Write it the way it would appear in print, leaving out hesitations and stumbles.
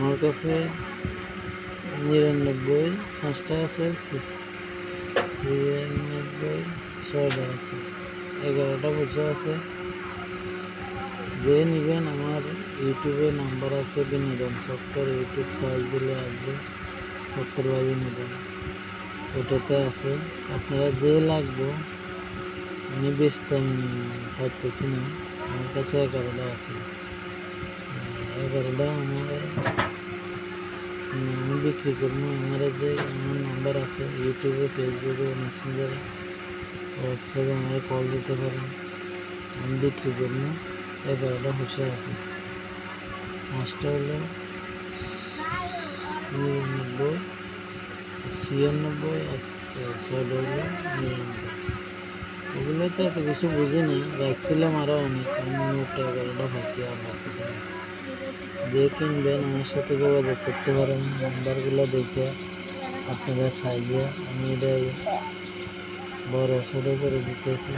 আমার কাছে 99 5টা আছে, 96 6টা আছে, 11টা বছর আছে। যে নেবেন আমার ইউটিউবে নাম্বার আছে বিনোদন সত্তর, ইউটিউব সার্চ দিলে আসবে 70 বাই বিনোদন, ওটাতে আছে। আপনারা যে লাগবে আমি বেচতে পারতেছি না, আমার কাছে 11টা আছে। 11টা আমি বিক্রি করবো। আমার নাম্বার আছে ইউটিউবে, ফেসবুকে, মেসেঞ্জারে, হোয়াটসঅ্যাপে আমার কল দিতে পারেন। আমি বিক্রি করবো। 11টা হুঁশে আছে। 5টা হলো 99, 96 আর 6টা হলো 99। ওগুলো তো এত কিছু বুঝি না, রাখছিলাম আরও অনেক, আমি মোট 11টা পাইছি, আর রাখতেছি না। যে কিনবেন আমার সাথে যোগাযোগ করতে পারেন, নাম্বারগুলো দেখে আপনারা চাইলে আমি এটা বড় ছোটো করে দিতেছি।